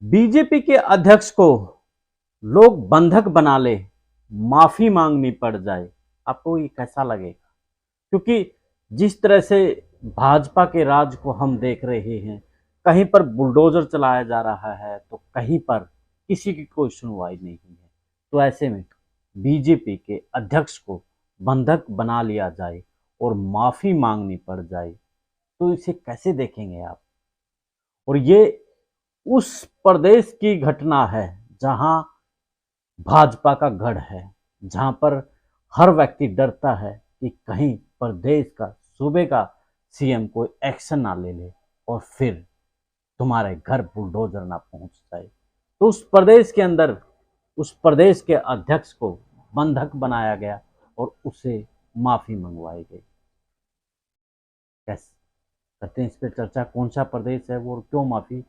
BJP के अध्यक्ष को लोग बंधक बना ले, माफी मांगनी पड़ जाए, आपको ये कैसा लगेगा? क्योंकि जिस तरह से भाजपा के राज को हम देख रहे हैं, कहीं पर बुलडोजर चलाया जा रहा है तो कहीं पर किसी की कोई सुनवाई नहीं है। तो ऐसे में बीजेपी के अध्यक्ष को बंधक बना लिया जाए और माफी मांगनी पड़ जाए, तो इसे कैसे देखेंगे आप? और ये उस प्रदेश की घटना है जहां भाजपा का गढ़ है, जहां पर हर व्यक्ति डरता है कि कहीं प्रदेश का, सूबे का सीएम कोई एक्शन ना ले ले और फिर तुम्हारे घर बुलडोजर ना पहुंच जाए। तो उस प्रदेश के अंदर उस प्रदेश के अध्यक्ष को बंधक बनाया गया और उसे माफी मंगवाई गई। कैसे करते हैं इस पर चर्चा, कौन सा प्रदेश है वो और क्यों माफी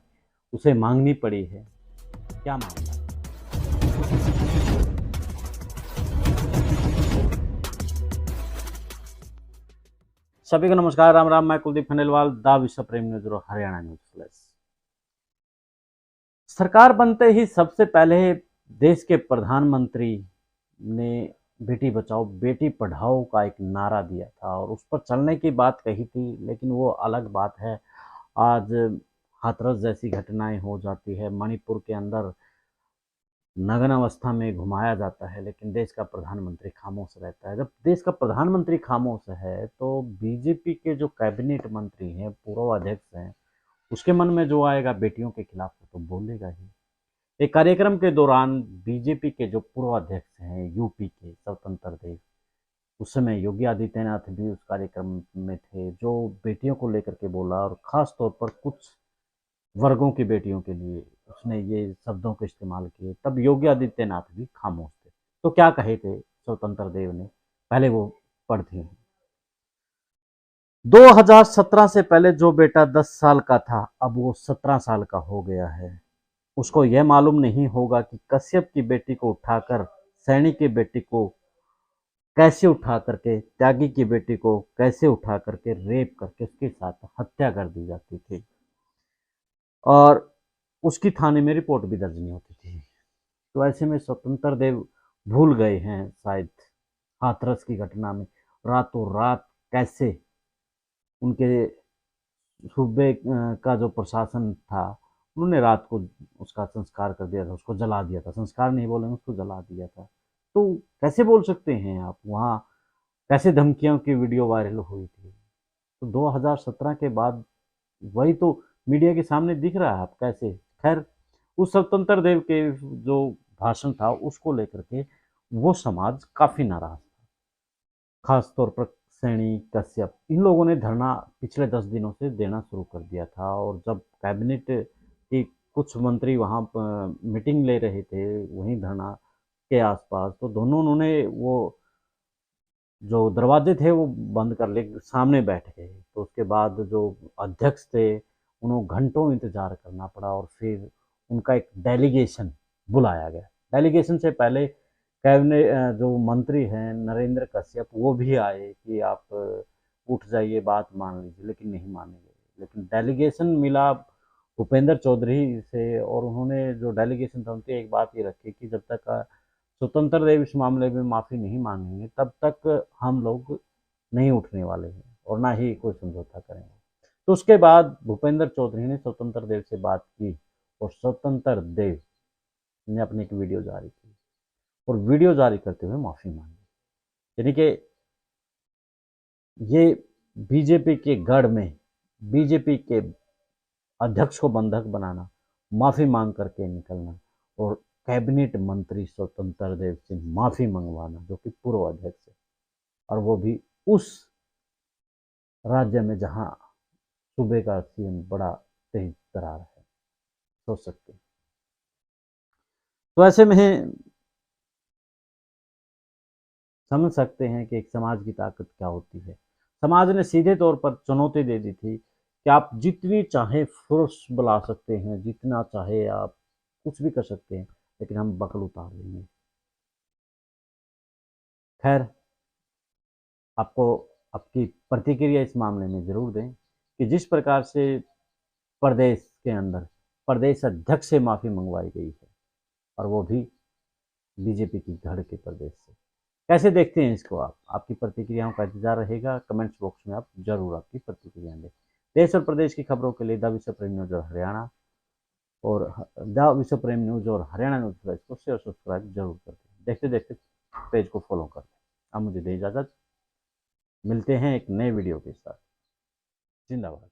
उसे मांगनी पड़ी है, क्या मामला है? सभी को नमस्कार, राम राम। मैं कुलदीप खंडेलवाल, द विश्व प्रेम न्यूज और हरियाणा न्यूज फ्लैश। सरकार बनते ही सबसे पहले देश के प्रधानमंत्री ने बेटी बचाओ बेटी पढ़ाओ का एक नारा दिया था और उस पर चलने की बात कही थी, लेकिन वो अलग बात है। आज हाथरस जैसी घटनाएं हो जाती है, मणिपुर के अंदर नग्न अवस्था में घुमाया जाता है, लेकिन देश का प्रधानमंत्री खामोश रहता है। जब देश का प्रधानमंत्री खामोश है तो बीजेपी के जो कैबिनेट मंत्री हैं, पूर्व अध्यक्ष हैं, उसके मन में जो आएगा बेटियों के खिलाफ तो बोलेगा ही। एक कार्यक्रम के दौरान बीजेपी के जो पूर्व अध्यक्ष हैं यूपी के, स्वतंत्र देव, उस समय योगी आदित्यनाथ भी उस कार्यक्रम में थे, जो बेटियों को लेकर के बोला और खास तौर पर कुछ वर्गों की बेटियों के लिए उसने ये शब्दों के इस्तेमाल किए। तब योगी आदित्यनाथ भी खामोश थे। तो क्या कहे थे स्वतंत्र देव ने, पहले वो पढ़ते हैं। 2017 से पहले जो बेटा 10 साल का था अब वो 17 साल का हो गया है। उसको यह मालूम नहीं होगा कि कश्यप की बेटी को उठाकर, सैनी की बेटी को कैसे उठा करके, त्यागी की बेटी को कैसे उठा करके रेप करके उसके साथ हत्या कर दी जाती थी और उसकी थाने में रिपोर्ट भी दर्ज नहीं होती थी। तो ऐसे में स्वतंत्र देव भूल गए हैं शायद हाथरस की घटना में रातों रात कैसे उनके सूबे का जो प्रशासन था, उन्होंने रात को उसका संस्कार कर दिया था, उसको जला दिया था। संस्कार नहीं बोलेंगे, उसको जला दिया था। तो कैसे बोल सकते हैं आप? वहाँ कैसे धमकियों की वीडियो वायरल हुई थी? तो 2017 के बाद वही तो मीडिया के सामने दिख रहा है आप कैसे। खैर, उस स्वतंत्र देव के जो भाषण था उसको लेकर के वो समाज काफी नाराज था, खास तौर पर सैनी, कश्यप, इन लोगों ने धरना पिछले 10 दिनों से देना शुरू कर दिया था। और जब कैबिनेट के कुछ मंत्री वहाँ मीटिंग ले रहे थे वहीं धरना के आसपास, तो दोनों उन्होंने वो जो दरवाजे थे वो बंद कर ले, सामने बैठ गए। तो उसके बाद जो अध्यक्ष थे उन्होंने घंटों इंतजार करना पड़ा और फिर उनका एक डेलीगेशन बुलाया गया। डेलीगेशन से पहले कैबिनेट जो मंत्री हैं नरेंद्र कश्यप वो भी आए कि आप उठ जाइए, बात मान लीजिए, लेकिन नहीं मानेंगे। लेकिन डेलीगेशन मिला भूपेंद्र चौधरी से और उन्होंने जो डेलीगेशन था उनकी एक बात ये रखी कि जब तक स्वतंत्र देव इस मामले में माफ़ी नहीं मांगेंगे तब तक हम लोग नहीं उठने वाले हैं और ना ही कोई समझौता करेंगे। तो उसके बाद भूपेंद्र चौधरी ने स्वतंत्र देव से बात की और स्वतंत्र देव ने अपनी एक वीडियो जारी की और वीडियो जारी करते हुए माफ़ी मांगी। यानी कि ये बीजेपी के गढ़ में बीजेपी के अध्यक्ष को बंधक बनाना, माफ़ी मांग करके निकलना और कैबिनेट मंत्री स्वतंत्र देव से माफ़ी मंगवाना, जो कि पूर्व अध्यक्ष है, और वो भी उस राज्य में जहां सूबे का सीएम बड़ा तेज तर्रार है। सोच सकते हैं। तो ऐसे में समझ सकते हैं कि एक समाज की ताकत क्या होती है। समाज ने सीधे तौर पर चुनौती दे दी थी कि आप जितनी चाहे फोर्स बुला सकते हैं, जितना चाहे आप कुछ भी कर सकते हैं, लेकिन हम बकल उतार देंगे। खैर, आपको आपकी प्रतिक्रिया इस मामले में ज़रूर दें कि जिस प्रकार से प्रदेश के अंदर प्रदेश अध्यक्ष से माफ़ी मंगवाई गई है, और वो भी बीजेपी की गढ़ के प्रदेश से। कैसे देखते हैं इसको आप? आपकी प्रतिक्रियाओं का इंतजार रहेगा। कमेंट्स बॉक्स में आप जरूर आपकी प्रतिक्रियाएं दें। देश और प्रदेश की खबरों के लिए द विश्व प्रेम न्यूज और हरियाणा और द विश्व प्रेम न्यूज और हरियाणा न्यूज प्रेस को शेयर सब्सक्राइब जरूर करते हैं। देखते देखते पेज को फॉलो करते हैं। अब मुझे दे इजाज़त, मिलते हैं एक नए वीडियो के साथ। जिंदाबाद।